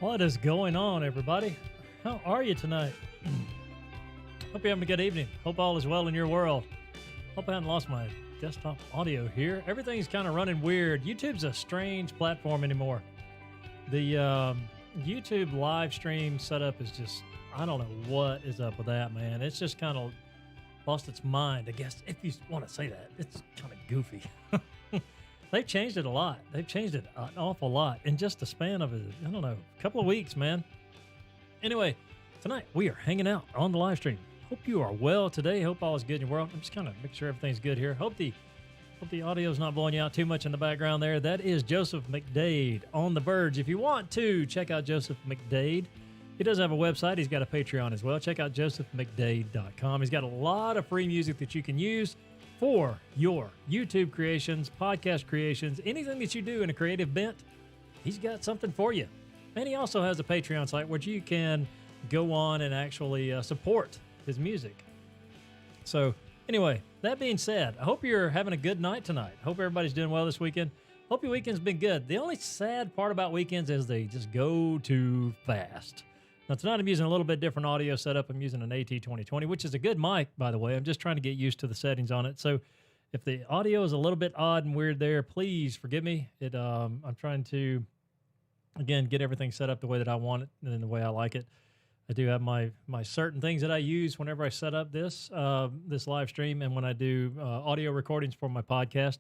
What is going on, everybody? How are you tonight? Hope you're having a good evening. Hope all is well in your world. Hope I haven't lost my desktop audio here. Everything's kind of running weird. YouTube's a strange platform anymore. The YouTube live stream setup is just, I don't know what is up with that, man. It's just kind of lost its mind, I guess, if you want to say that. It's kind of goofy. They've changed it a lot. They've changed it an awful lot in just the span of, I don't know, a couple of weeks, man. Anyway, tonight we are hanging out on the live stream. Hope you are well today. Hope all is good in your world. I'm just kind of making sure everything's good here. Hope the audio's not blowing you out too much in the background there. That is Joseph McDade on the Verge. If you want to check out Joseph McDade, he does have a website. He's got a Patreon as well. Check out josephmcdade.com. He's got a lot of free music that you can use for your YouTube creations, podcast creations, anything that you do in a creative bent. He's got something for you. And he also has a Patreon site where you can go on and actually support his music. So anyway, that being said, I hope you're having a good night tonight. Hope everybody's doing well this weekend. Hope your weekend's been good. The only sad part about weekends is they just go too fast. Now, tonight I'm using a little bit different audio setup. I'm using an AT2020, which is a good mic, by the way. I'm just trying to get used to the settings on it. So if the audio is a little bit odd and weird there, please forgive me. I'm trying to, again, get everything set up the way that I want it and the way I like it. I do have my certain things that I use whenever I set up this live stream and when I do audio recordings for my podcast.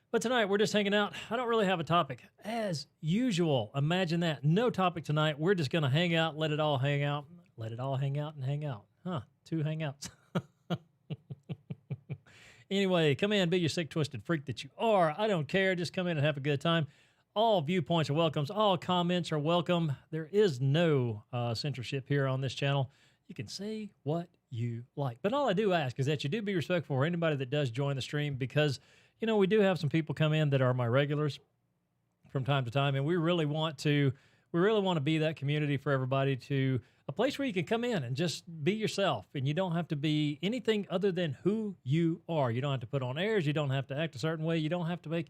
But tonight, we're just hanging out. I don't really have a topic. As usual, imagine that. No topic tonight. We're just going to hang out, let it all hang out. Let it all hang out and hang out. Huh, 2 hangouts. Anyway, come in, be your sick, twisted freak that you are. I don't care. Just come in and have a good time. All viewpoints are welcome. All comments are welcome. There is no censorship here on this channel. You can say what you like. But all I do ask is that you do be respectful for anybody that does join the stream because you know, we do have some people come in that are my regulars from time to time, and we really want to be that community for everybody, to a place where you can come in and just be yourself, and you don't have to be anything other than who you are. You don't have to put on airs. You don't have to act a certain way. You don't have to make,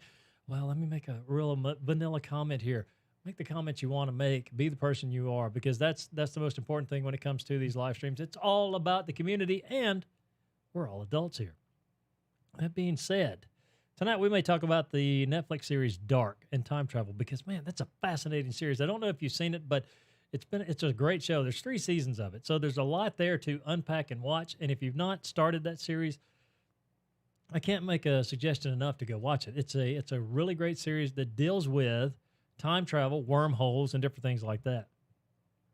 well, let me make a real vanilla comment here. Make the comments you want to make. Be the person you are, because that's the most important thing when it comes to these live streams. It's all about the community, and we're all adults here. That being said, tonight, we may talk about the Netflix series Dark and time travel because, man, that's a fascinating series. I don't know if you've seen it, but it's a great show. There's 3 seasons of it, so there's a lot there to unpack and watch. And if you've not started that series, I can't make a suggestion enough to go watch it. It's a really great series that deals with time travel, wormholes, and different things like that.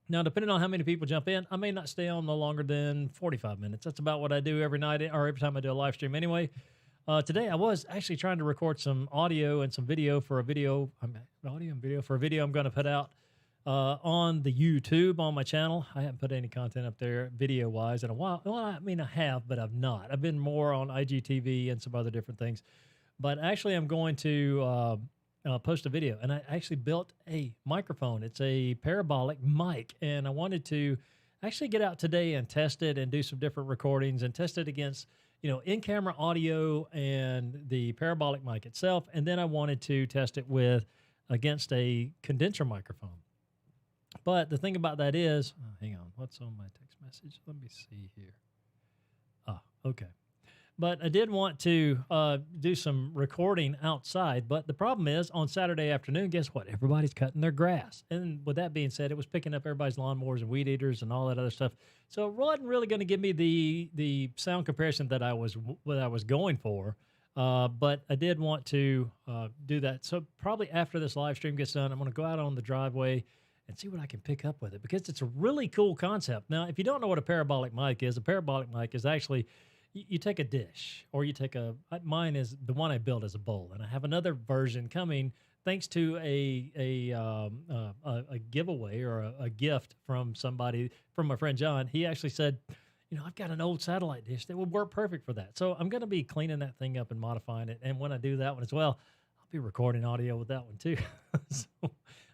Now, depending on how many people jump in, I may not stay on no longer than 45 minutes. That's about what I do every night or every time I do a live stream anyway. Today, I was actually trying to record some audio and some video for a video. I'm going to put out on the YouTube on my channel. I haven't put any content up there video-wise in a while. Well, I mean, I have, but I've not. I've been more on IGTV and some other different things. But actually, I'm going to post a video, and I actually built a microphone. It's a parabolic mic, and I wanted to actually get out today and test it and do some different recordings and test it against in-camera audio and the parabolic mic itself. And then I wanted to test it against a condenser microphone. But the thing about that is, hang on, what's on my text message? Let me see here. Okay. But I did want to do some recording outside. But the problem is, on Saturday afternoon, guess what? Everybody's cutting their grass. And with that being said, it was picking up everybody's lawnmowers and weed eaters and all that other stuff. So it wasn't really going to give me the sound comparison that I was going for. But I did want to do that. So probably after this live stream gets done, I'm going to go out on the driveway and see what I can pick up with it, because it's a really cool concept. Now, if you don't know what a parabolic mic is actually, you take a dish, or you take mine is the one I built as a bowl, and I have another version coming thanks to a giveaway or a gift from my friend John. He actually said, I've got an old satellite dish that would work perfect for that. So I'm going to be cleaning that thing up and modifying it. And when I do that one as well, I'll be recording audio with that one too.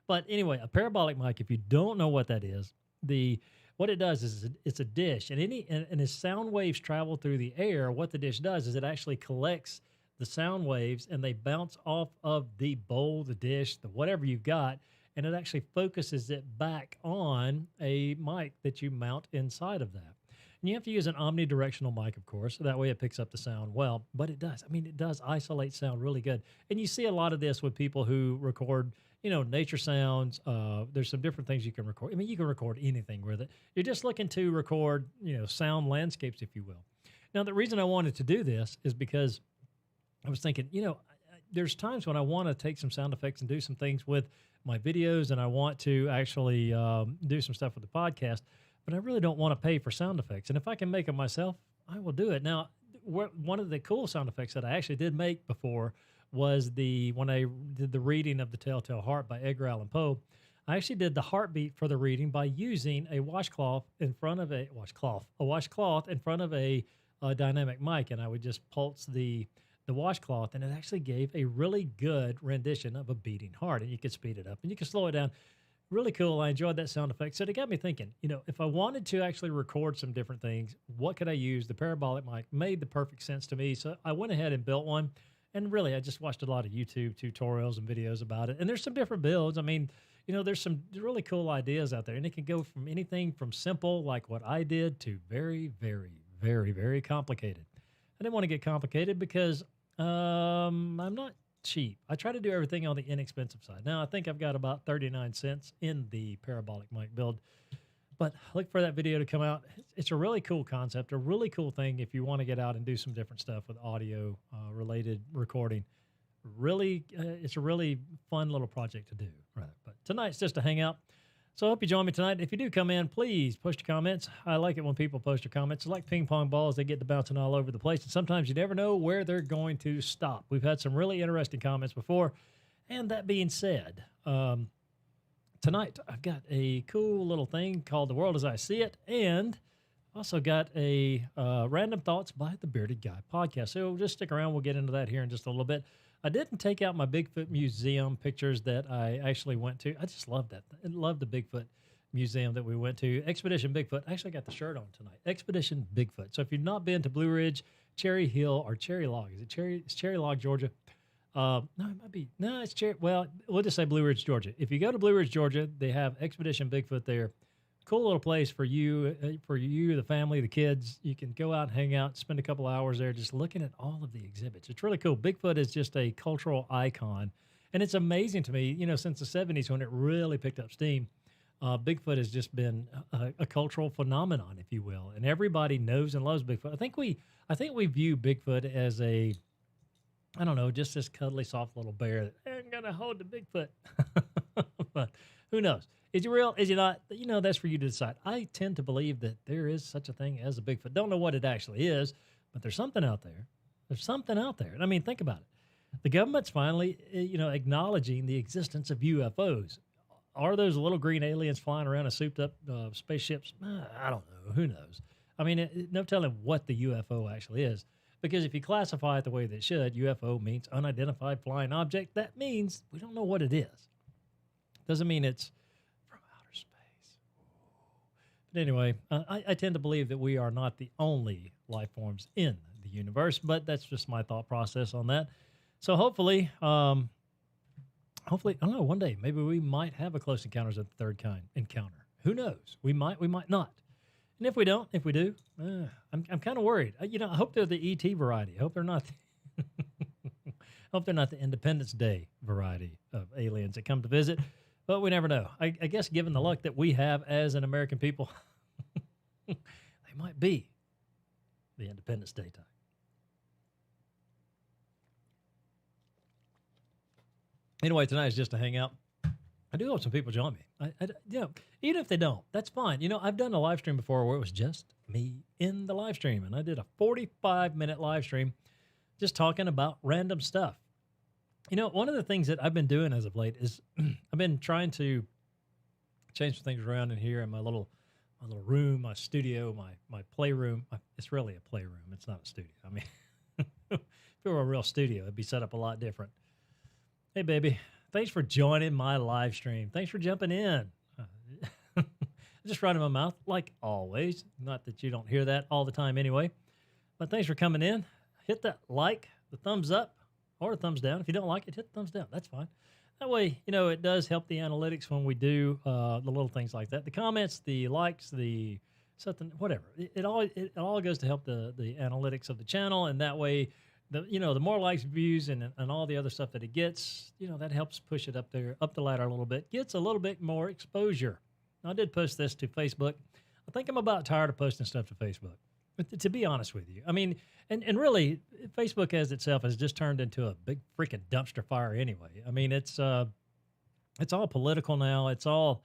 But anyway, a parabolic mic, if you don't know what that is, what it does is it's a dish, and as sound waves travel through the air, what the dish does is it actually collects the sound waves, and they bounce off of the bowl, the dish, the whatever you've got, and it actually focuses it back on a mic that you mount inside of that. And you have to use an omnidirectional mic, of course, so that way it picks up the sound well. But it does. I mean, it does isolate sound really good. And you see a lot of this with people who record, nature sounds. There's some different things you can record. I mean, you can record anything with it. You're just looking to record, sound landscapes, if you will. Now, the reason I wanted to do this is because I was thinking, there's times when I want to take some sound effects and do some things with my videos, and I want to actually do some stuff with the podcast, but I really don't want to pay for sound effects. And if I can make them myself, I will do it. Now, one of the cool sound effects that I actually did make before was when I did the reading of The Telltale Heart by Edgar Allan Poe. I actually did the heartbeat for the reading by using a washcloth in front of a dynamic mic, and I would just pulse the washcloth, and it actually gave a really good rendition of a beating heart. And you could speed it up and you can slow it down. Really cool. I enjoyed that sound effect. So it got me thinking, if I wanted to actually record some different things, what could I use? The parabolic mic made the perfect sense to me. So I went ahead and built one. And really, I just watched a lot of YouTube tutorials and videos about it. And there's some different builds. I mean, there's some really cool ideas out there. And it can go from anything from simple, like what I did, to very, very, very, very complicated. I didn't want to get complicated because I'm not cheap. I try to do everything on the inexpensive side. Now, I think I've got about 39 cents in the parabolic mic build, but look for that video to come out. It's a really cool concept, a really cool thing if you want to get out and do some different stuff with audio related recording. Really, it's a really fun little project to do. Right. But tonight's just a hangout. So I hope you join me tonight. If you do come in, please post your comments. I like it when people post their comments. It's like ping pong balls. They get to bouncing all over the place. And sometimes you never know where they're going to stop. We've had some really interesting comments before. And that being said, tonight I've got a cool little thing called The World as I See It. And also got a Random Thoughts by the Bearded Guy podcast. So just stick around. We'll get into that here in just a little bit. I didn't take out my Bigfoot Museum pictures that I actually went to. I just love that. I love the Bigfoot Museum that we went to. Expedition Bigfoot. I actually got the shirt on tonight. Expedition Bigfoot. So if you've not been to Blue Ridge, Cherry Hill, or Cherry Log, is it Cherry? It's Cherry Log, Georgia. No, it might be. No, it's Cherry. Well, we'll just say Blue Ridge, Georgia. If you go to Blue Ridge, Georgia, they have Expedition Bigfoot there. Cool little place for you, the family, the kids. You can go out and hang out, spend a couple hours there just looking at all of the exhibits. It's really cool. Bigfoot is just a cultural icon. And it's amazing to me, since the 70s when it really picked up steam, Bigfoot has just been a cultural phenomenon, if you will. And everybody knows and loves Bigfoot. I think we view Bigfoot as just this cuddly, soft little bear that ain't going to hold the Bigfoot. But who knows? Is he real? Is he not? That's for you to decide. I tend to believe that there is such a thing as a Bigfoot. Don't know what it actually is, but there's something out there. There's something out there. And I mean, think about it. The government's finally, acknowledging the existence of UFOs. Are those little green aliens flying around in souped up spaceships? I don't know. Who knows? I mean, no telling what the UFO actually is. Because if you classify it the way that it should, UFO means unidentified flying object. That means we don't know what it is. Doesn't mean it's from outer space. But anyway, I tend to believe that we are not the only life forms in the universe, but that's just my thought process on that. So hopefully, I don't know, one day, maybe we might have a close encounters of the third kind encounter. Who knows? We might not. And if we do, I'm kind of worried. I hope they're the ET variety. I hope they're not. I hope they're not the Independence Day variety of aliens that come to visit. But we never know. I guess given the luck that we have as an American people, they might be the Independence Day type. Anyway, tonight is just a hangout. I do hope some people join me. Even if they don't, that's fine. I've done a live stream before where it was just me in the live stream, and I did a 45-minute live stream just talking about random stuff. One of the things that I've been doing as of late is I've been trying to change some things around in here in my little room, my studio, my playroom. It's really a playroom. It's not a studio. I mean, if it were a real studio, it'd be set up a lot different. Hey, baby. Thanks for joining my live stream. Thanks for jumping in. Just running my mouth like always. Not that you don't hear that all the time anyway. But thanks for coming in. Hit that like, the thumbs up or a thumbs down. If you don't like it, hit the thumbs down. That's fine. That way, it does help the analytics when we do the little things like that. The comments, the likes, the something, whatever. It all goes to help the analytics of the channel, and that way, the more likes, views, and all the other stuff that it gets, that helps push it up the ladder a little bit. Gets a little bit more exposure. Now, I did post this to Facebook. I think I'm about tired of posting stuff to Facebook. But to be honest with you, I mean, and really, Facebook as itself has just turned into a big freaking dumpster fire anyway. I mean, it's all political now. It's all,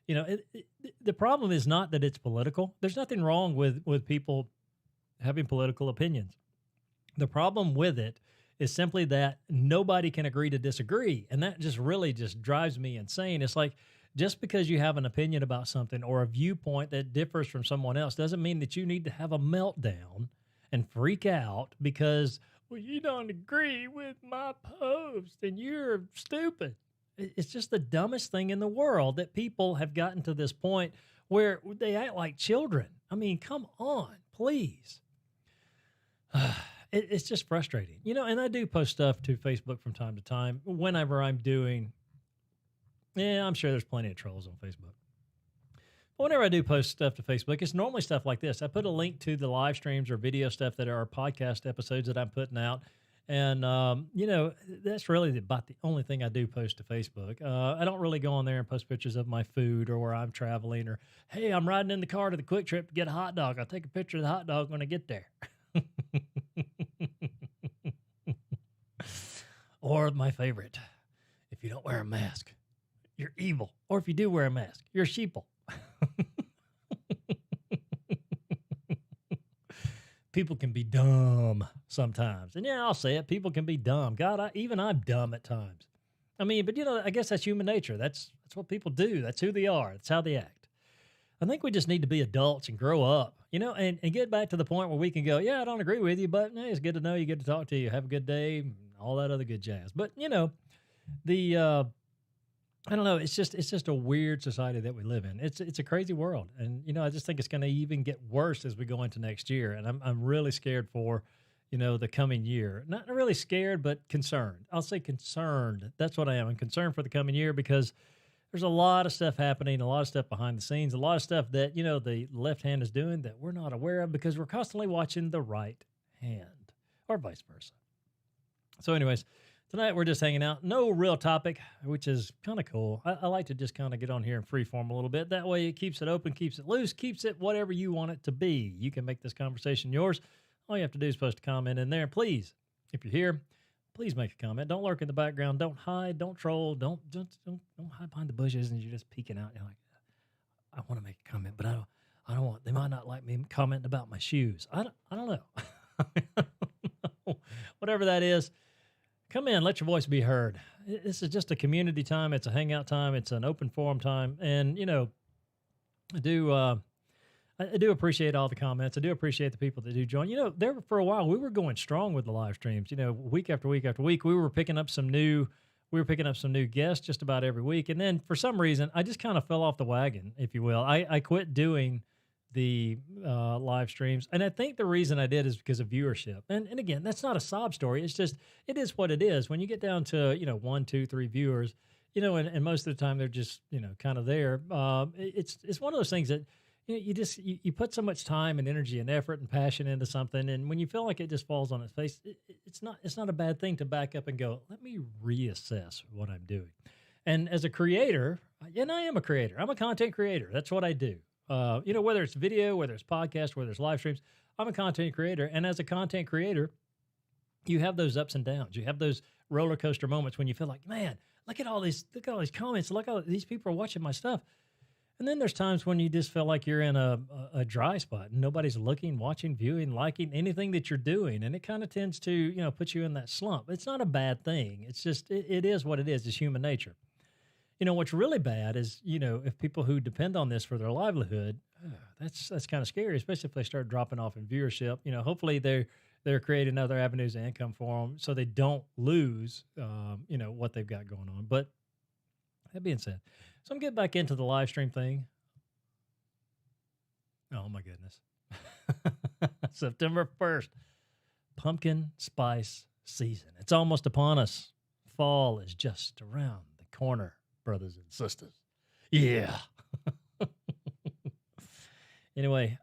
the problem is not that it's political. There's nothing wrong with people having political opinions. The problem with it is simply that nobody can agree to disagree. And that just really just drives me insane. It's like, just because you have an opinion about something or a viewpoint that differs from someone else doesn't mean that you need to have a meltdown and freak out because, well, you don't agree with my post and you're stupid. It's just the dumbest thing in the world that people have gotten to this point where they act like children. I mean, come on, please. It's just frustrating. And I do post stuff to Facebook from time to time whenever I'm doing. Yeah, I'm sure there's plenty of trolls on Facebook. But whenever I do post stuff to Facebook, it's normally stuff like this. I put a link to the live streams or video stuff that are podcast episodes that I'm putting out. And, that's really about the only thing I do post to Facebook. I don't really go on there and post pictures of my food or where I'm traveling or, hey, I'm riding in the car to the Quick Trip to get a hot dog. I'll take a picture of the hot dog when I get there. Or my favorite, if you don't wear a mask, you're evil. Or if you do wear a mask, you're a sheeple. People can be dumb sometimes. And yeah, I'll say it. People can be dumb. God, even I'm dumb at times. I mean, but I guess that's human nature. That's what people do. That's who they are. That's how they act. I think we just need to be adults and grow up, and get back to the point where we can go, yeah, I don't agree with you, but hey, it's good to know you, good to talk to you. Have a good day, all that other good jazz. But, I don't know. It's just a weird society that we live in. It's a crazy world, and I just think it's going to even get worse as we go into next year. And I'm really scared for, the coming year. Not really scared, but concerned. I'll say concerned. That's what I am. I'm concerned for the coming year because there's a lot of stuff happening, a lot of stuff behind the scenes, a lot of stuff that the left hand is doing that we're not aware of because we're constantly watching the right hand, or vice versa. So, anyways. Tonight, we're just hanging out. No real topic, which is kind of cool. I like to just kind of get on here and freeform a little bit. That way, it keeps it open, keeps it loose, keeps it whatever you want it to be. You can make this conversation yours. All you have to do is post a comment in there. Please, if you're here, please make a comment. Don't lurk in the background. Don't hide. Don't troll. Don't hide behind the bushes and you're just peeking out. You're like, I want to make a comment, but I don't want. They might not like me commenting about my shoes. I don't know. I don't know. Whatever that is. Come in, let your voice be heard. This is just a community time. It's a hangout time. It's an open forum time. And, I do appreciate all the comments. I do appreciate the people that do join. There for a while, we were going strong with the live streams. Week after week after week, we were picking up some new guests just about every week. And then for some reason, I just kind of fell off the wagon, if you will. I quit doing the live streams. And I think the reason I did is because of viewership. And again, that's not a sob story. It's just, it is what it is. When you get down to, 1, 2, 3 viewers, and most of the time they're just, kind of there. It's one of those things that, you put so much time and energy and effort and passion into something. And when you feel like it just falls on its face, it's not a bad thing to back up and go, let me reassess what I'm doing. And as a creator, and I am a creator, I'm a content creator. That's what I do. Whether it's video, whether it's podcast, whether it's live streams, I'm a content creator. And as a content creator, you have those ups and downs. You have those roller coaster moments when you feel like, man, look at all these comments. Look at all these people are watching my stuff. And then there's times when you just feel like you're in a dry spot and nobody's looking, watching, viewing, liking anything that you're doing. And it kind of tends to, put you in that slump. It's not a bad thing. It's just, it is what it is. It's human nature. What's really bad is, if people who depend on this for their livelihood, that's kind of scary, especially if they start dropping off in viewership. Hopefully they're creating other avenues of income for them so they don't lose, what they've got going on. But that being said, so I'm getting back into the live stream thing. Oh my goodness. September 1st, pumpkin spice season. It's almost upon us. Fall is just around the corner, brothers and sisters. Yeah. Anyway,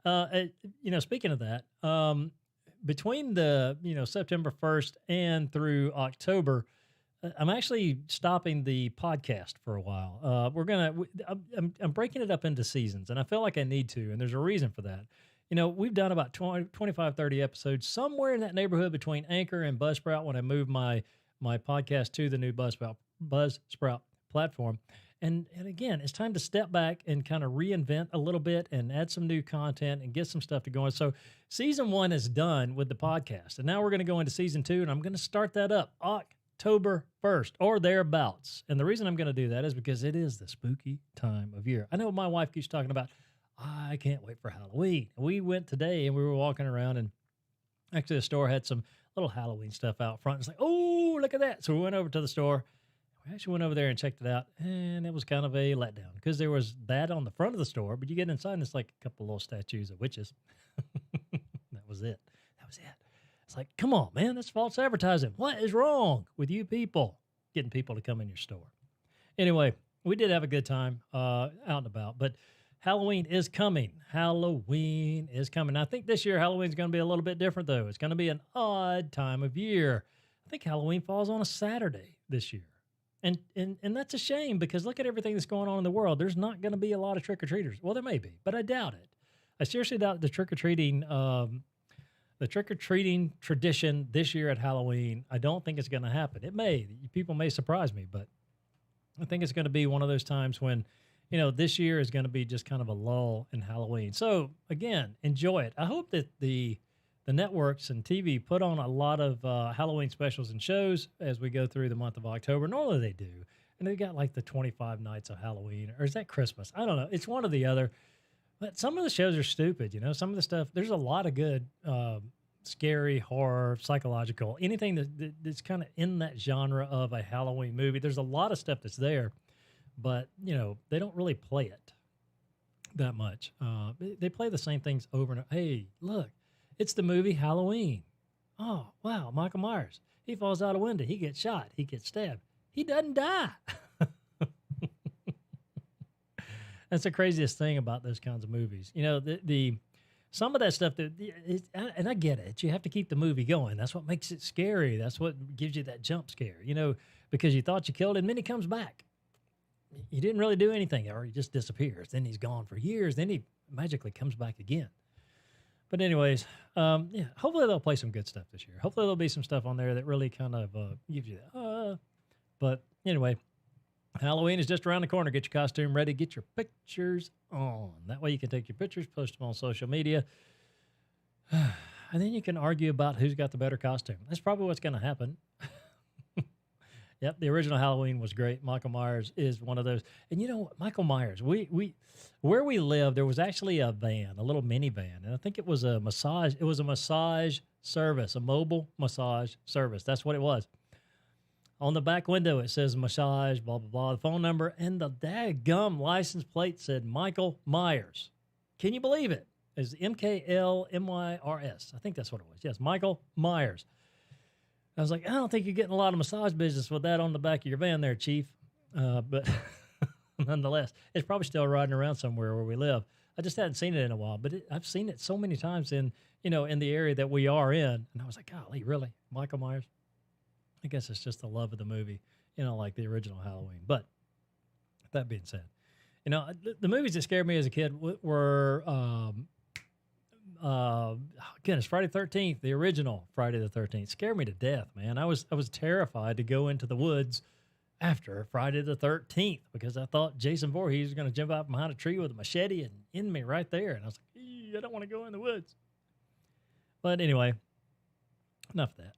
speaking of that, between the, September 1st and through October, I'm actually stopping the podcast for a while. I'm breaking it up into seasons, and I feel like I need to, and there's a reason for that. We've done about 20, 25, 30 episodes, somewhere in that neighborhood between Anchor and Buzzsprout when I moved my podcast to the new Buzzsprout platform. And again, it's time to step back and kind of reinvent a little bit and add some new content and get some stuff to going. So season 1 is done with the podcast, and now we're going to go into season 2, and I'm going to start that up October 1st or thereabouts. And the reason I'm going to do that is because it is the spooky time of year. I know my wife keeps talking about, I can't wait for Halloween. We went today and we were walking around, and actually the store had some little Halloween stuff out front. It's like, oh, look at that. So we went over to the store. We actually went over there and checked it out, and it was kind of a letdown because there was that on the front of the store, but you get inside and it's like a couple of little statues of witches. That was it. It's like, come on, man, that's false advertising. What is wrong with you people getting people to come in your store? Anyway, we did have a good time out and about, but Halloween is coming. I think this year Halloween's going to be a little bit different, though. It's going to be an odd time of year. I think Halloween falls on a Saturday this year. And that's a shame because look at everything that's going on in the world. There's not going to be a lot of trick-or-treaters. Well, there may be, but I doubt it. I seriously doubt the trick-or-treating tradition this year at Halloween. I don't think it's going to happen. It may. People may surprise me, but I think it's going to be one of those times when, this year is going to be just kind of a lull in Halloween. So, again, enjoy it. I hope that the networks and TV put on a lot of Halloween specials and shows as we go through the month of October. Normally they do. And they got like the 25 nights of Halloween. Or is that Christmas? I don't know. It's one or the other. But some of the shows are stupid, Some of the stuff, there's a lot of good scary, horror, psychological, anything that's kind of in that genre of a Halloween movie. There's a lot of stuff that's there. But, they don't really play it that much. They play the same things over and over. Hey, look. It's the movie Halloween. Oh, wow, Michael Myers. He falls out a window. He gets shot. He gets stabbed. He doesn't die. That's the craziest thing about those kinds of movies. Some of that stuff, and I get it. You have to keep the movie going. That's what makes it scary. That's what gives you that jump scare, because you thought you killed him, then he comes back. He didn't really do anything, or he just disappears. Then he's gone for years. Then he magically comes back again. But anyways, hopefully they'll play some good stuff this year. Hopefully there'll be some stuff on there that really kind of gives you that. But anyway, Halloween is just around the corner. Get your costume ready. Get your pictures on. That way you can take your pictures, post them on social media. And then you can argue about who's got the better costume. That's probably what's going to happen. Yep, the original Halloween was great. Michael Myers is one of those. And Michael Myers, where we live, there was actually a van, a little minivan, and I think it was a massage. It was a massage service, a mobile massage service. That's what it was. On the back window, it says massage, blah, blah, blah, the phone number, and the daggum license plate said Michael Myers. Can you believe it? It's MKLMYRS. I think that's what it was. Yes, Michael Myers. I was like, I don't think you're getting a lot of massage business with that on the back of your van there, Chief. But nonetheless, it's probably still riding around somewhere where we live. I just hadn't seen it in a while, but I've seen it so many times in the area that we are in. And I was like, golly, really? Michael Myers? I guess it's just the love of the movie, like the original Halloween. But that being said, the movies that scared me as a kid were, goodness, Friday the 13th, the original Friday the 13th scared me to death, man. I was terrified to go into the woods after Friday the 13th because I thought Jason Voorhees was going to jump out behind a tree with a machete and end me right there. And I was like, I don't want to go in the woods. But anyway, enough of that.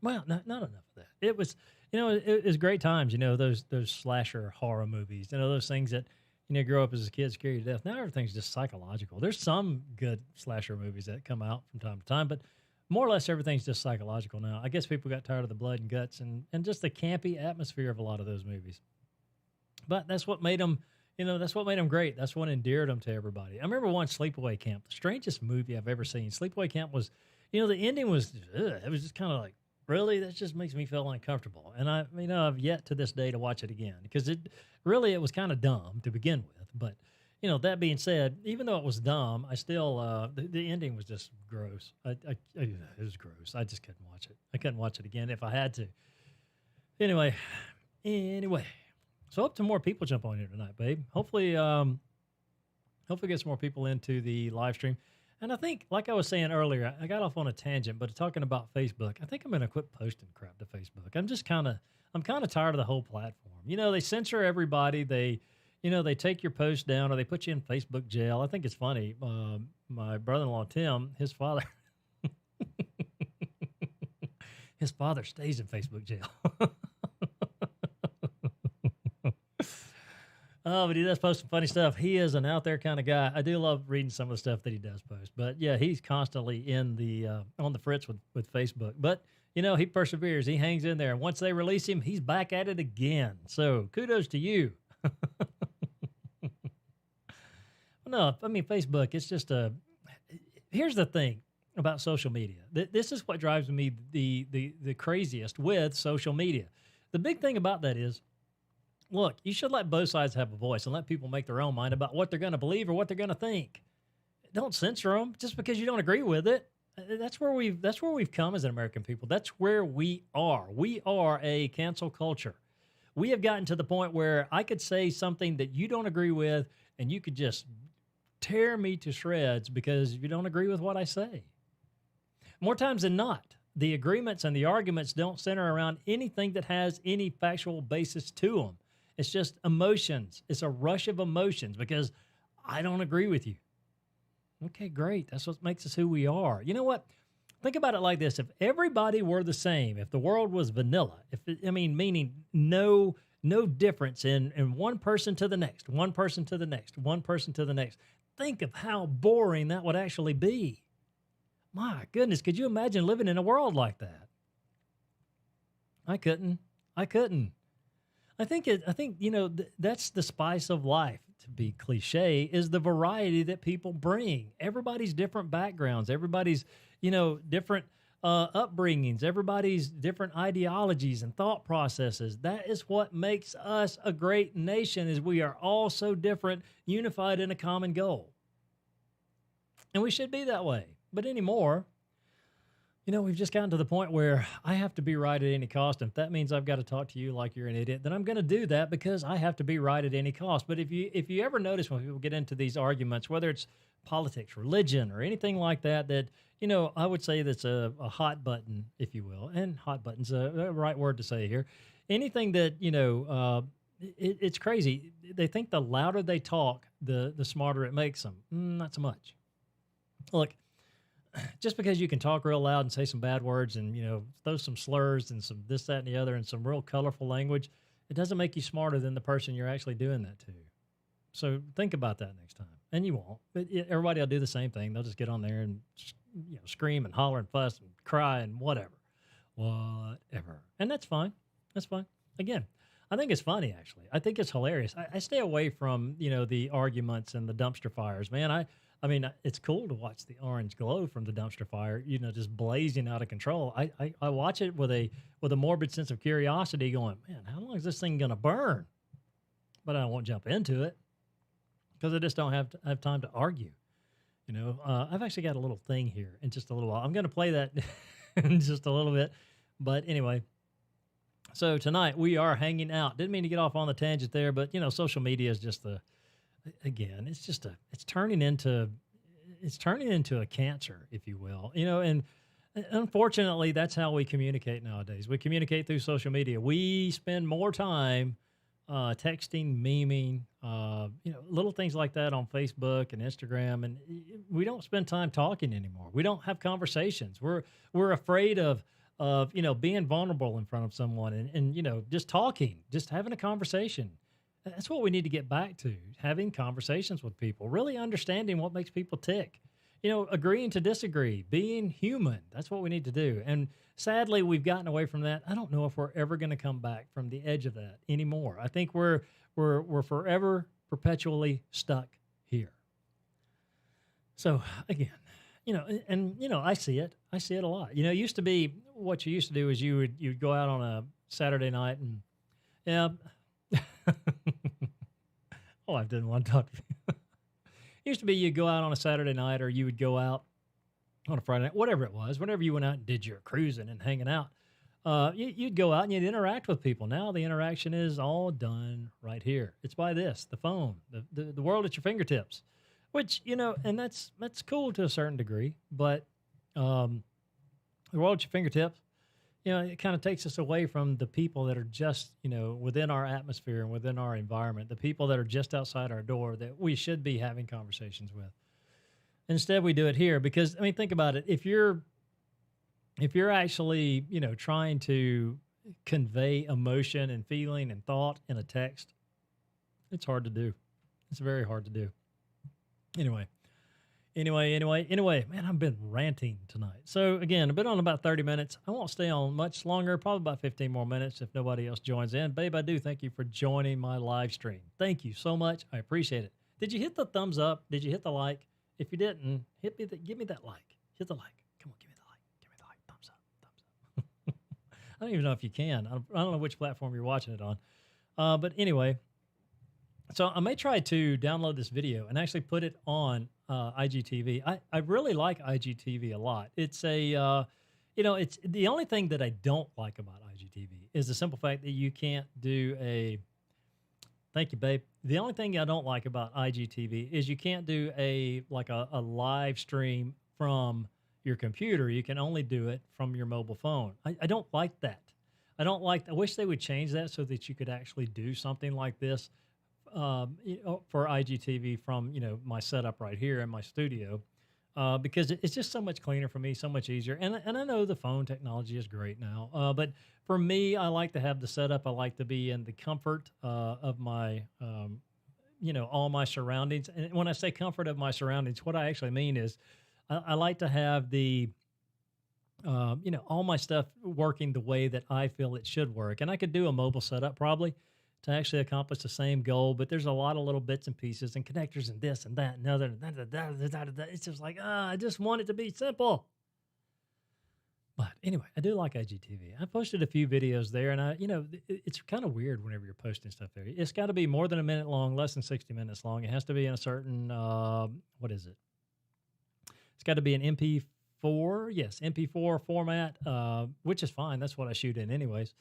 Well, not enough of that. It was, it was great times, those slasher horror movies, those things that, grow up as a kid, scare you to death. Now everything's just psychological. There's some good slasher movies that come out from time to time, but more or less everything's just psychological now. I guess people got tired of the blood and guts and just the campy atmosphere of a lot of those movies. But that's what made them, that's what made them great. That's what endeared them to everybody. I remember one Sleepaway Camp, the strangest movie I've ever seen. Sleepaway Camp was, the ending was, it was just kind of like, Really, that just makes me feel uncomfortable. And I've yet to this day to watch it again because it was kind of dumb to begin with. But, that being said, even though it was dumb, I still, the ending was just gross. It was gross. I just couldn't watch it. I couldn't watch it again if I had to. Anyway, anyway, so hope to more people jump on here tonight, babe. Hopefully get some more people into the live stream. And I think, like I was saying earlier, I got off on a tangent, but talking about Facebook, I think I'm going to quit posting crap to Facebook. I'm kind of tired of the whole platform. They censor everybody. They take your post down or they put you in Facebook jail. I think it's funny. My brother-in-law, Tim, his father, his father stays in Facebook jail. Oh, but he does post some funny stuff. He is an out there kind of guy. I do love reading some of the stuff that he does post. But yeah, he's constantly in the on the fritz with Facebook. But he perseveres. He hangs in there. And once they release him, he's back at it again. So kudos to you. No, I mean Facebook. It's just here's the thing about social media. This is what drives me the craziest with social media. The big thing about that is, look, you should let both sides have a voice and let people make their own mind about what they're going to believe or what they're going to think. Don't censor them just because you don't agree with it. That's where we've come as an American people. That's where we are. We are a cancel culture. We have gotten to the point where I could say something that you don't agree with, and you could just tear me to shreds because you don't agree with what I say. More times than not, the agreements and the arguments don't center around anything that has any factual basis to them. It's just emotions. It's a rush of emotions because I don't agree with you. Okay, great. That's what makes us who we are. You know what? Think about it like this. If everybody were the same, if the world was vanilla, meaning no difference in one person to the next, one person to the next, one person to the next. Think of how boring that would actually be. My goodness, could you imagine living in a world like that? I couldn't. I think that's the spice of life, to be cliche, is the variety that people bring. Everybody's different backgrounds, everybody's, different upbringings, everybody's different ideologies and thought processes. That is what makes us a great nation, is we are all so different, unified in a common goal. And we should be that way. But anymore, we've just gotten to the point where I have to be right at any cost. And if that means I've got to talk to you like you're an idiot, then I'm going to do that because I have to be right at any cost. But if you ever notice when people get into these arguments, whether it's politics, religion, or anything like that, I would say that's a hot button, if you will. And hot button's a right word to say here. Anything that, it's crazy. They think the louder they talk, the smarter it makes them. Not so much. Look, just because you can talk real loud and say some bad words and, throw some slurs and some this, that, and the other and some real colorful language, it doesn't make you smarter than the person you're actually doing that to. So think about that next time. And you won't. But everybody will do the same thing. They'll just get on there and scream and holler and fuss and cry and whatever. And that's fine. That's fine. Again, I think it's funny, actually. I think it's hilarious. I stay away from, the arguments and the dumpster fires, man. I mean, it's cool to watch the orange glow from the dumpster fire, just blazing out of control. I watch it with a morbid sense of curiosity going, man, how long is this thing going to burn? But I won't jump into it because I just don't have time to argue. I've actually got a little thing here in just a little while. I'm going to play that in just a little bit. But anyway, so tonight we are hanging out. Didn't mean to get off on the tangent there, but, social media is just again, it's turning into a cancer, if you will, and unfortunately that's how we communicate nowadays. We communicate through social media. We spend more time texting, memeing, little things like that on Facebook and Instagram. And we don't spend time talking anymore. We don't have conversations. We're afraid of being vulnerable in front of someone and just talking, just having a conversation. That's what we need to get back to, having conversations with people, really understanding what makes people tick, agreeing to disagree, being human. That's what we need to do. And sadly, we've gotten away from that. I don't know if we're ever going to come back from the edge of that anymore. I think we're forever, perpetually stuck here. So again, I see it. I see it a lot. It used to be what you used to do is you'd go out on a Saturday night and yeah. Oh, I didn't want to talk to you. It used to be you'd go out on a Saturday night or you would go out on a Friday night, whatever it was, whenever you went out and did your cruising and hanging out, you'd go out and you'd interact with people. Now the interaction is all done right here. It's by this, the phone, the world at your fingertips, which, and that's cool to a certain degree, but the world at your fingertips, it kind of takes us away from the people that are just, within our atmosphere and within our environment, the people that are just outside our door that we should be having conversations with. Instead, we do it here because, think about it. If you're actually, trying to convey emotion and feeling and thought in a text, it's hard to do. It's very hard to do. Anyway, man, I've been ranting tonight. So again, I've been on about 30 minutes. I won't stay on much longer, probably about 15 more minutes if nobody else joins in. Babe, I do thank you for joining my live stream. Thank you so much. I appreciate it. Did you hit the thumbs up? Did you hit the like? If you didn't, give me that like. Hit the like. Come on, give me the like. Give me the like. Thumbs up. Thumbs up. I don't even know if you can. I don't know which platform you're watching it on. But anyway, so I may try to download this video and actually put it on IGTV. I really like IGTV a lot. It's it's the only thing that I don't like about IGTV is the simple fact that you can't do a. Thank you, babe. The only thing I don't like about IGTV is you can't do a live stream from your computer. You can only do it from your mobile phone. I don't like that. I wish they would change that so that you could actually do something like this for IGTV from, my setup right here in my studio. Because it's just so much cleaner for me, so much easier. And I know the phone technology is great now, but for me, I like to have the setup. I like to be in the comfort of my, all my surroundings. And when I say comfort of my surroundings, what I actually mean is I like to have the, all my stuff working the way that I feel it should work. And I could do a mobile setup probably to actually accomplish the same goal, but there's a lot of little bits and pieces and connectors and this and that and other. It's just like, I just want it to be simple. But anyway, I do like IGTV. I posted a few videos there, and it's kind of weird whenever you're posting stuff there. It's got to be more than a minute long, less than 60 minutes long. It has to be in a certain, what is it? It's got to be an MP4. Yes, MP4 format, which is fine. That's what I shoot in anyways.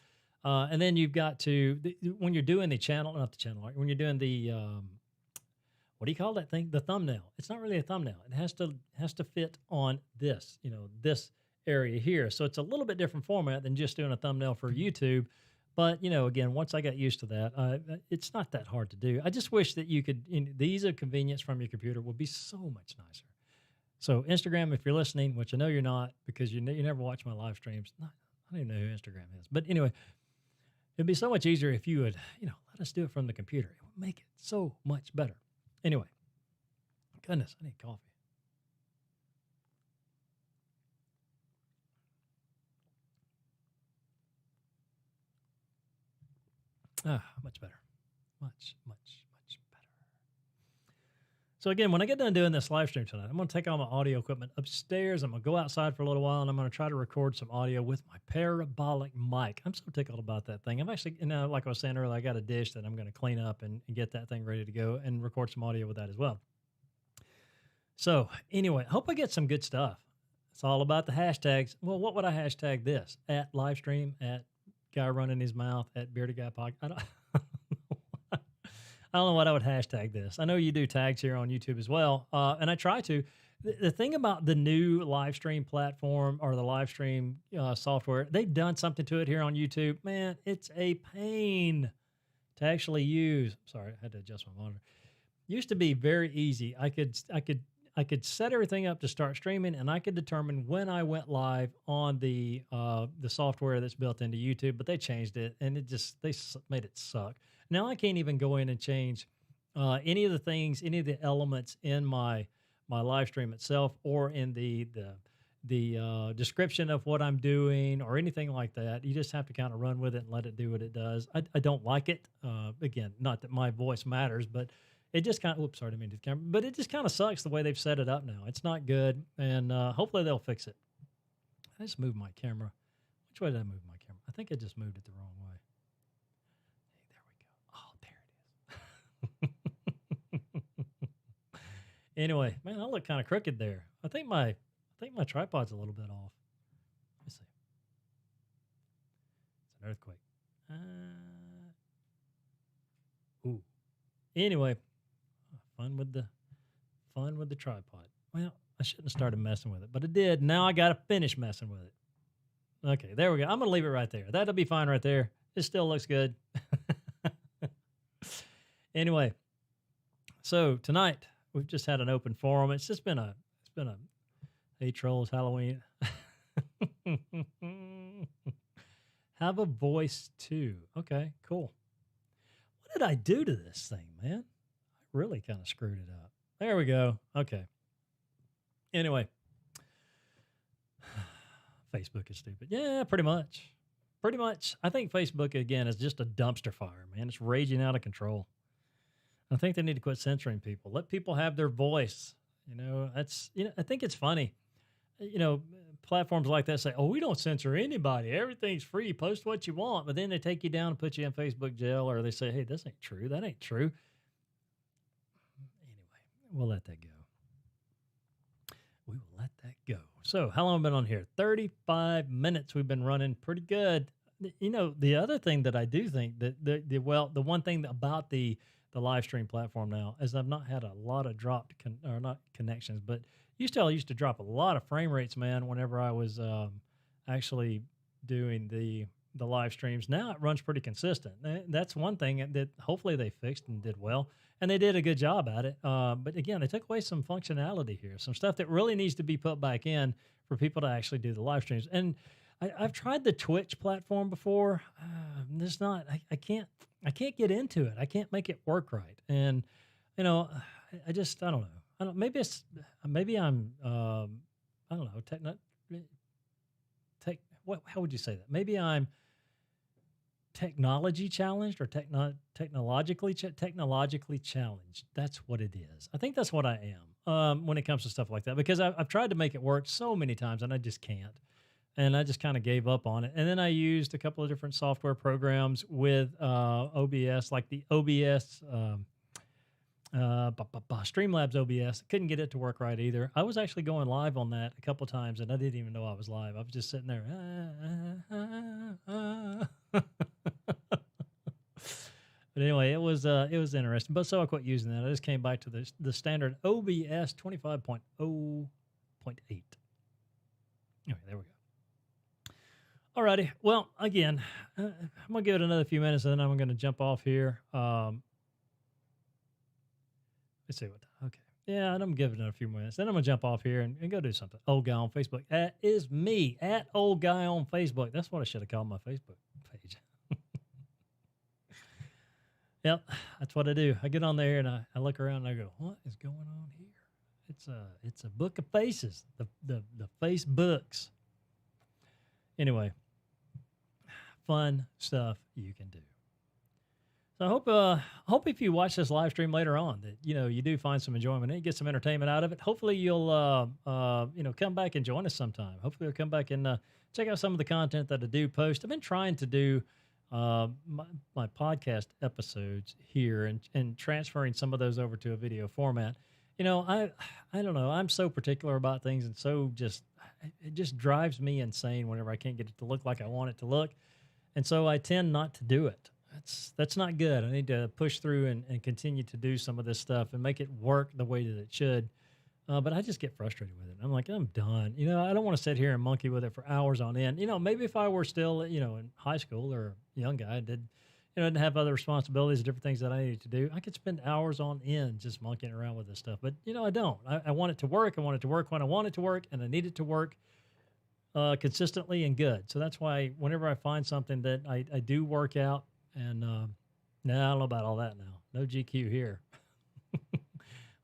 And then you've got to, when you're doing the channel, not the channel, when you're doing the, what do you call that thing? The thumbnail. It's not really a thumbnail. It has to fit on this, this area here. So it's a little bit different format than just doing a thumbnail for YouTube. But, again, once I got used to that, it's not that hard to do. I just wish that you could, these are convenience from your computer would be so much nicer. So Instagram, if you're listening, which I know you're not because you never watch my live streams. I don't even know who Instagram is. But anyway, it'd be so much easier if you would, let us do it from the computer. It would make it so much better. Anyway, goodness, I need coffee. Much better. Much better. So again, when I get done doing this live stream tonight, I'm going to take all my audio equipment upstairs. I'm going to go outside for a little while, and I'm going to try to record some audio with my parabolic mic. I'm so tickled about that thing. I'm actually, like I was saying earlier, I got a dish that I'm going to clean up and get that thing ready to go and record some audio with that as well. So anyway, hope I get some good stuff. It's all about the hashtags. Well, what would I hashtag this? At live stream, at guy running his mouth, at bearded guy podcast. I don't know what I would hashtag this. I know you do tags here on YouTube as well, and I try to. The thing about the new live stream platform or the live stream software, they've done something to it here on YouTube. Man, it's a pain to actually use. Sorry, I had to adjust my monitor. Used to be very easy. I could set everything up to start streaming, and I could determine when I went live on the software that's built into YouTube. But they changed it, and they made it suck. Now I can't even go in and change any of the things, any of the elements in my live stream itself, or in the description of what I'm doing, or anything like that. You just have to kind of run with it and let it do what it does. I don't like it. Again, not that my voice matters, but it just kind of, oops, sorry, I didn't mean to the camera, but it just kind of sucks the way they've set it up now. It's not good, and hopefully they'll fix it. I just moved my camera. Which way did I move my camera? I think I just moved it the wrong way. Hey, there we go. Oh, there it is. Anyway, man, I look kind of crooked there. I think my tripod's a little bit off. Let me see. It's an earthquake. Ooh. Anyway, fun with the tripod. Well, I shouldn't have started messing with it, but I did. Now I got to finish messing with it. Okay, there we go. I'm going to leave it right there. That'll be fine right there. It still looks good. Anyway, so tonight we've just had an open forum. It's been a Hey Trolls Halloween. Have a voice too. Okay, cool. What did I do to this thing, man? I really kind of screwed it up. There we go. Okay. Anyway, Facebook is stupid. Yeah, pretty much. Pretty much. I think Facebook, again, is just a dumpster fire, man. It's raging out of control. I think they need to quit censoring people. Let people have their voice. I think it's funny. Platforms like that say, oh, we don't censor anybody. Everything's free. Post what you want. But then they take you down and put you in Facebook jail, or they say, hey, this ain't true. That ain't true. Anyway, we'll let that go. We will let that go. So how long have we been on here? 35 minutes we've been running. Pretty good. The other thing that I do think that the one thing about the live stream platform now is I've not had a lot of dropped not connections, but I used to drop a lot of frame rates, man, whenever I was actually doing the live streams. Now it runs pretty consistent. That's one thing that hopefully they fixed and did well, and they did a good job at it. But again, they took away some functionality here, some stuff that really needs to be put back in for people to actually do the live streams. And I've tried the Twitch platform before. I can't get into it. I can't make it work right. And I don't know. Maybe I'm I don't know. How would you say that? Maybe I'm technology challenged or technologically challenged. That's what it is. I think that's what I am when it comes to stuff like that, because I've tried to make it work so many times and I just can't. And I just kind of gave up on it. And then I used a couple of different software programs with OBS, like the OBS, Streamlabs OBS. Couldn't get it to work right either. I was actually going live on that a couple of times, and I didn't even know I was live. I was just sitting there. But anyway, it was interesting. But so I quit using that. I just came back to the standard OBS 25.0.8. Anyway, there we go. Alrighty. Well, again, I'm going to give it another few minutes, and then I'm going to jump off here. Let's see what. Okay. Yeah, and I'm giving it a few minutes. Then I'm going to jump off here and go do something. Old Guy on Facebook. That is me, at Old Guy on Facebook. That's what I should have called my Facebook page. Yep, that's what I do. I get on there and I look around and I go, what is going on here? It's a book of faces, the face books. Anyway, fun stuff you can do. So I hope if you watch this live stream later on that you do find some enjoyment and you get some entertainment out of it. Hopefully you'll come back and join us sometime. Hopefully you'll come back and check out some of the content that I do post. I've been trying to do my podcast episodes here and transferring some of those over to a video format. I don't know. I'm so particular about things, and so it just drives me insane whenever I can't get it to look like I want it to look. And so I tend not to do it. That's not good. I need to push through and continue to do some of this stuff and make it work the way that it should. But I just get frustrated with it. I'm like, I'm done. I don't want to sit here and monkey with it for hours on end. Maybe if I were still, in high school or a young guy, didn't have other responsibilities, different things that I needed to do, I could spend hours on end just monkeying around with this stuff. But, I don't. I want it to work. I want it to work when I want it to work, and I need it to work consistently and good. So that's why whenever I find something that I do work out, and I don't know about all that now. No GQ here.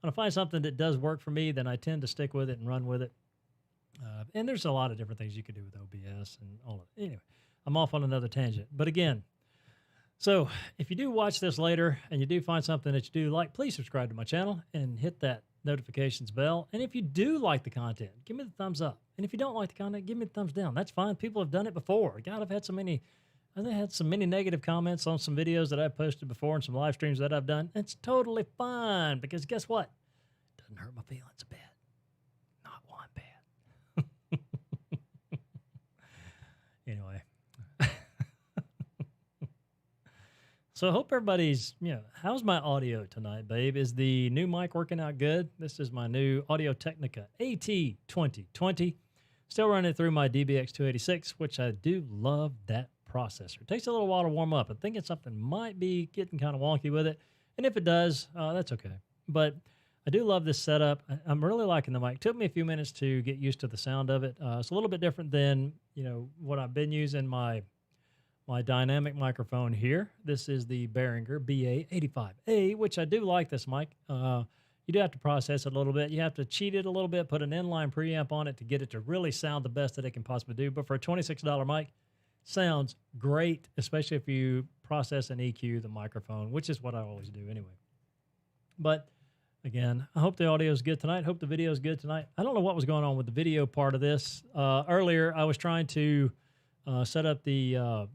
When I find something that does work for me, then I tend to stick with it and run with it. And there's a lot of different things you can do with OBS and all of it. Anyway, I'm off on another tangent. But again, So if you do watch this later and you do find something that you do like, please subscribe to my channel and hit that notifications bell. And if you do like the content, give me the thumbs up. And if you don't like the content, give me the thumbs down. That's fine. People have done it before. God, I've had some many negative comments on some videos that I've posted before and some live streams that I've done. It's totally fine because guess what? It doesn't hurt my feelings a bit. Not one bit. Anyway. So I hope everybody's, how's my audio tonight, babe? Is the new mic working out good? This is my new Audio Technica AT2020. Still running it through my DBX286, which I do love that processor. It takes a little while to warm up. I'm thinking something might be getting kind of wonky with it. And if it does, that's okay. But I do love this setup. I'm really liking the mic. It took me a few minutes to get used to the sound of it. It's a little bit different than, what I've been using my dynamic microphone here. This is the Behringer BA85A, which I do like this mic. You do have to process it a little bit. You have to cheat it a little bit, put an inline preamp on it to get it to really sound the best that it can possibly do. But for a $26 mic, sounds great, especially if you process and EQ the microphone, which is what I always do anyway. But again, I hope the audio is good tonight. Hope the video is good tonight. I don't know what was going on with the video part of this. Earlier, I was trying to set up the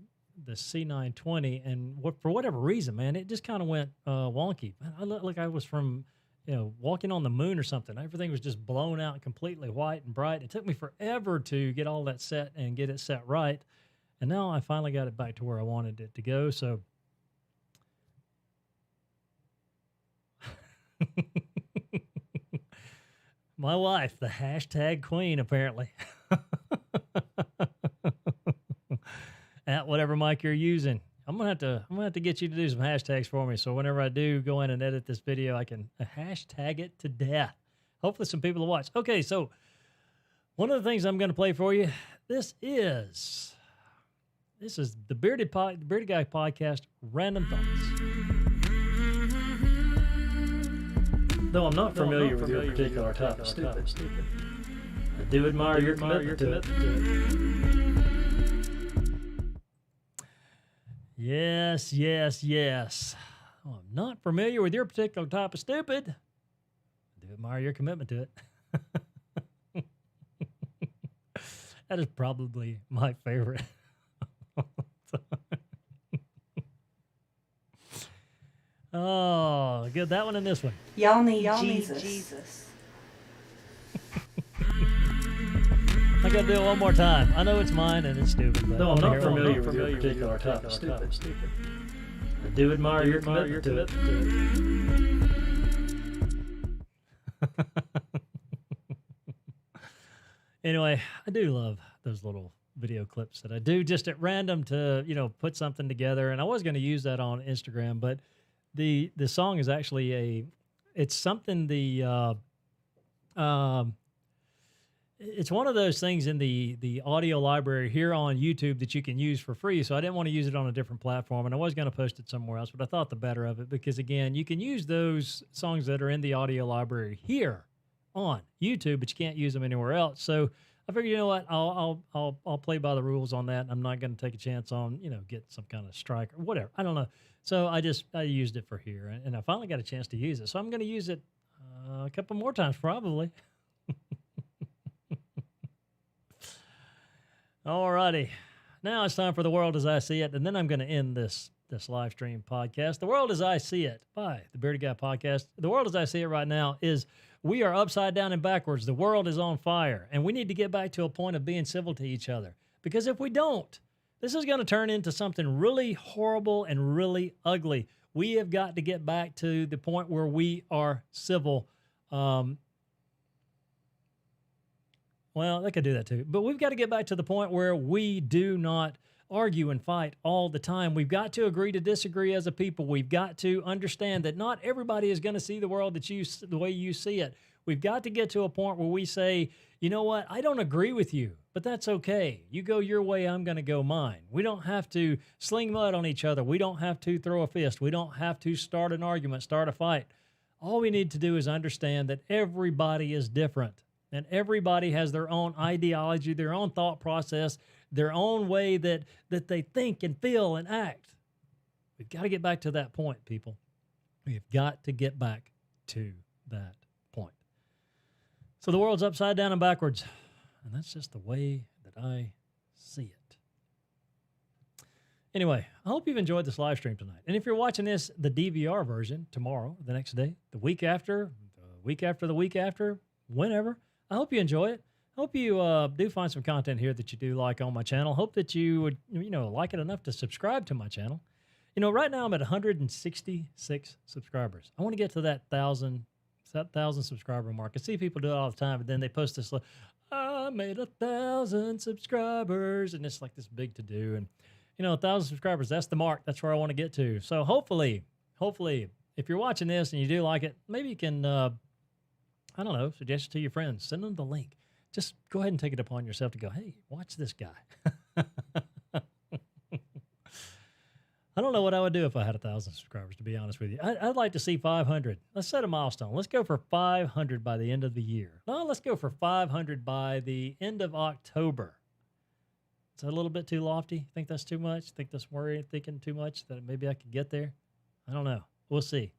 C920, and for whatever reason, man, it just kind of went wonky. I looked like I was from, walking on the moon or something. Everything was just blown out completely white and bright. It took me forever to get all that set and get it set right. And now I finally got it back to where I wanted it to go. So my wife, the hashtag queen, apparently. At whatever mic you're using. I'm gonna have to get you to do some hashtags for me. So whenever I do go in and edit this video, I can hashtag it to death. Hopefully some people will watch. Okay, so one of the things I'm gonna play for you, this is the Bearded Guy Podcast Random Thoughts. Though I'm not familiar with your particular type of stupid. I do admire your commitment to it. Yes. Oh, I'm not familiar with your particular type of stupid. I do admire your commitment to it. That is probably my favorite. Oh, good. That one and this one. Y'all need Jesus. I gotta do it one more time. I know it's mine and it's stupid, but no, I'm not familiar with your particular type of stupid. I do admire your commitment to it. Anyway, I do love those little video clips that I do just at random to, put something together. And I was going to use that on Instagram, but the song is actually it's something it's one of those things in the audio library here on YouTube that you can use for free. So I didn't want to use it on a different platform, and I was going to post it somewhere else, but I thought the better of it because, again, you can use those songs that are in the audio library here on YouTube, but you can't use them anywhere else. So I figured, you know what, I'll play by the rules on that. I'm not going to take a chance on, get some kind of strike or whatever. I don't know. So I used it for here, and I finally got a chance to use it. So I'm going to use it a couple more times probably. Alrighty, now it's time for The World as I See It, and then I'm going to end this live stream podcast. The World as I See It by the Bearded Guy Podcast. The world as I see it right now is we are upside down and backwards. The world is on fire, and we need to get back to a point of being civil to each other. Because if we don't, this is going to turn into something really horrible and really ugly. We have got to get back to the point where we are civil. Well, they could do that too. But we've got to get back to the point where we do not argue and fight all the time. We've got to agree to disagree as a people. We've got to understand that not everybody is going to see the world the way you see it. We've got to get to a point where we say, you know what, I don't agree with you, but that's okay. You go your way, I'm going to go mine. We don't have to sling mud on each other. We don't have to throw a fist. We don't have to start an argument, start a fight. All we need to do is understand that everybody is different. And everybody has their own ideology, their own thought process, their own way that they think and feel and act. We've got to get back to that point, people. We've got to get back to that point. So the world's upside down and backwards, and that's just the way that I see it. Anyway, I hope you've enjoyed this live stream tonight. And if you're watching this, the DVR version tomorrow, the next day, the week after, the week after, whenever, I hope you enjoy it. Hope you do find some content here that you do like on my channel. Hope that you would, like it enough to subscribe to my channel. Right now I'm at 166 subscribers. I want to get to that 1,000 subscriber mark. I see people do it all the time, but then they post this, I made 1,000 subscribers, and it's like this big to do. And 1,000 subscribers, that's the mark. That's where I want to get to. So hopefully, if you're watching this and you do like it, maybe you can, suggest it to your friends. Send them the link. Just go ahead and take it upon yourself to go, hey, watch this guy. I don't know what I would do if I had 1,000 subscribers, to be honest with you. I'd like to see 500. Let's set a milestone. Let's go for 500 by the end of the year. No, let's go for 500 by the end of October. Is that a little bit too lofty? Think that's too much? Think that's thinking too much that maybe I could get there? I don't know. We'll see.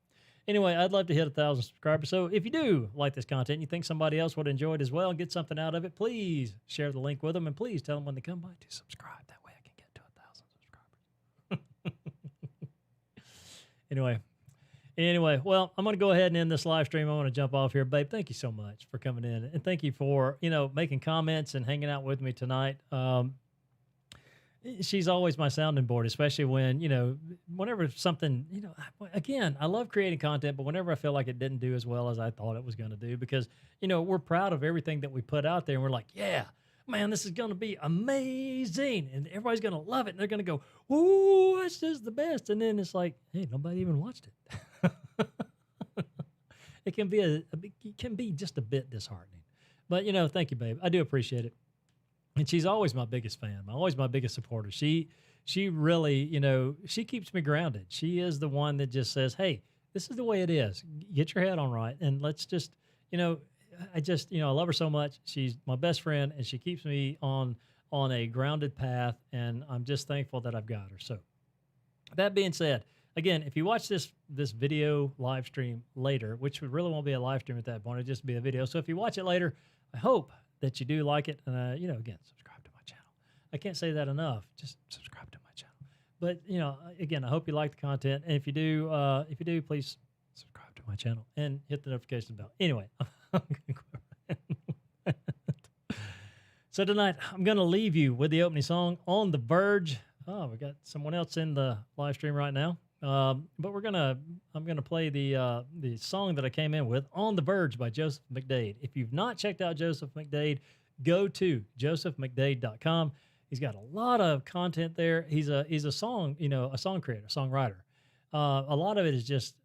Anyway, I'd love to hit 1,000 subscribers. So if you do like this content, you think somebody else would enjoy it as well and get something out of it, please share the link with them, and please tell them when they come by to subscribe. That way I can get to 1,000 subscribers. Anyway, well, I'm going to go ahead and end this live stream. I want to jump off here. Babe, thank you so much for coming in, and thank you for, making comments and hanging out with me tonight. She's always my sounding board, especially when, whenever something, again, I love creating content, but whenever I feel like it didn't do as well as I thought it was going to do, because, we're proud of everything that we put out there, and we're like, yeah, man, this is going to be amazing, and everybody's going to love it, and they're going to go, ooh, this is the best, and then it's like, hey, nobody even watched it. It can be just a bit disheartening, but, thank you, babe. I do appreciate it. And she's always my biggest fan, always my biggest supporter. She really, she keeps me grounded. She is the one that just says, hey, this is the way it is. Get your head on right. And let's just, I love her so much. She's my best friend, and she keeps me on a grounded path. And I'm just thankful that I've got her. So that being said, again, if you watch this video live stream later, which really won't be a live stream at that point, it'll just be a video. So if you watch it later, I hope that you do like it, and again, subscribe to my channel. I can't say that enough. Just subscribe to my channel. But again, I hope you like the content, and if you do, please subscribe to my channel and hit the notification bell. Anyway, I'm gonna quit. So tonight, I'm gonna leave you with the opening song on the Verge. Oh, we got someone else in the live stream right now. But I'm gonna play the song that I came in with, "On the Verge" by Joseph McDade. If you've not checked out Joseph McDade, go to josephmcdade.com. He's got a lot of content there. He's a song creator, songwriter. A lot of it is just,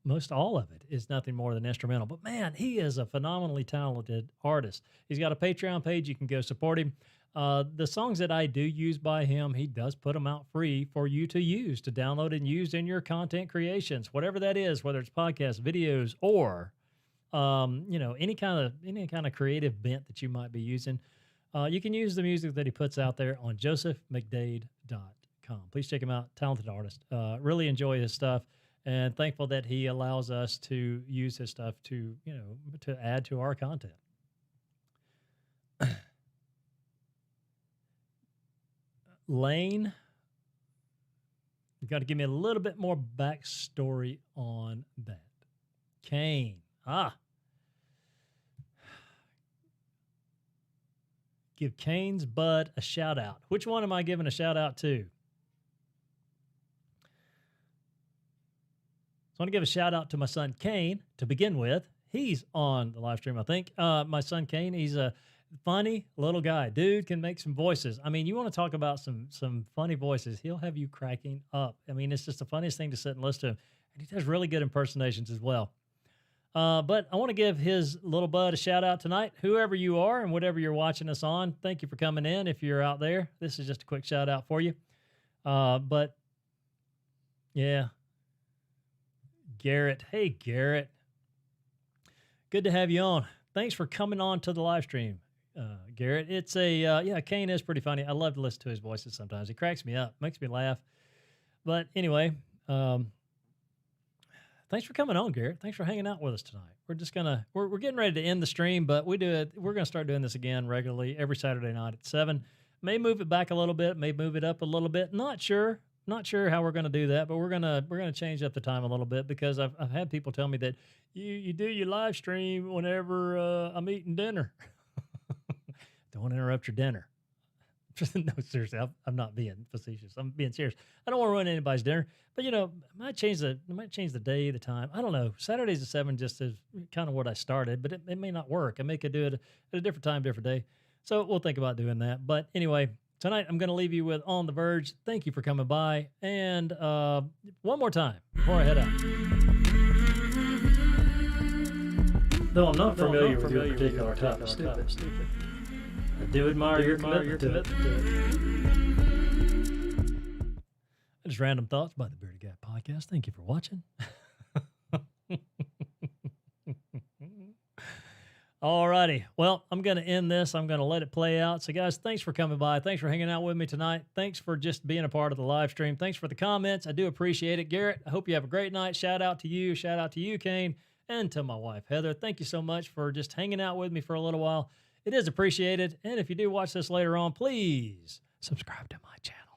most all of it is nothing more than instrumental. But man, he is a phenomenally talented artist. He's got a Patreon page. You can go support him. The songs that I do use by him, he does put them out free for you to use, to download and use in your content creations, whatever that is, whether it's podcasts, videos, or any kind of creative bent that you might be using. You can use the music that he puts out there on josephmcdade.com. Please check him out. Talented artist. Really enjoy his stuff, and thankful that he allows us to use his stuff to add to our content. Lane, you got to give me a little bit more backstory on that. Cain. Give Cain's bud a shout out. Which one am I giving a shout out to? So I want to give a shout out to my son Cain to begin with. He's on the live stream, I think. My son Cain, he's a funny little guy. Dude can make some voices. I mean, you want to talk about some funny voices, he'll have you cracking up. I mean, it's just the funniest thing to sit and listen to him. And he does really good impersonations as well. But I want to give his little bud a shout out tonight. Whoever you are and whatever you're watching us on, thank you for coming in. If you're out there, this is just a quick shout out for you. But yeah, Garrett. Hey, Garrett. Good to have you on. Thanks for coming on to the live stream. Garrett, it's Cain is pretty funny. I love to listen to his voices sometimes. He cracks me up, makes me laugh. But anyway, Thanks for coming on, Garrett. Thanks for hanging out with us tonight. We're just we're getting ready to end the stream, but we're gonna start doing this again regularly every Saturday night at 7. May move it back a little bit, may move it up a little bit. Not sure how we're gonna do that, but we're gonna change up the time a little bit because I've had people tell me that you do your live stream whenever I'm eating dinner. Don't interrupt your dinner. No, seriously, I'm not being facetious. I'm being serious. I don't want to ruin anybody's dinner, but I might change the day, the time. I don't know. Saturdays at 7 just is kind of what I started, but it may not work. I may could do it at a different time, different day. So we'll think about doing that. But anyway, tonight I'm going to leave you with On the Verge. Thank you for coming by, and one more time before I head out. Though I'm not familiar with your particular type of stupid. I do admire your commitment to it. Just random thoughts by the Bearded Guy Podcast. Thank you for watching. All righty. Well, I'm going to end this. I'm going to let it play out. So, guys, thanks for coming by. Thanks for hanging out with me tonight. Thanks for just being a part of the live stream. Thanks for the comments. I do appreciate it. Garrett, I hope you have a great night. Shout out to you. Shout out to you, Kane, and to my wife, Heather. Thank you so much for just hanging out with me for a little while. It is appreciated. And if you do watch this later on, please subscribe to my channel.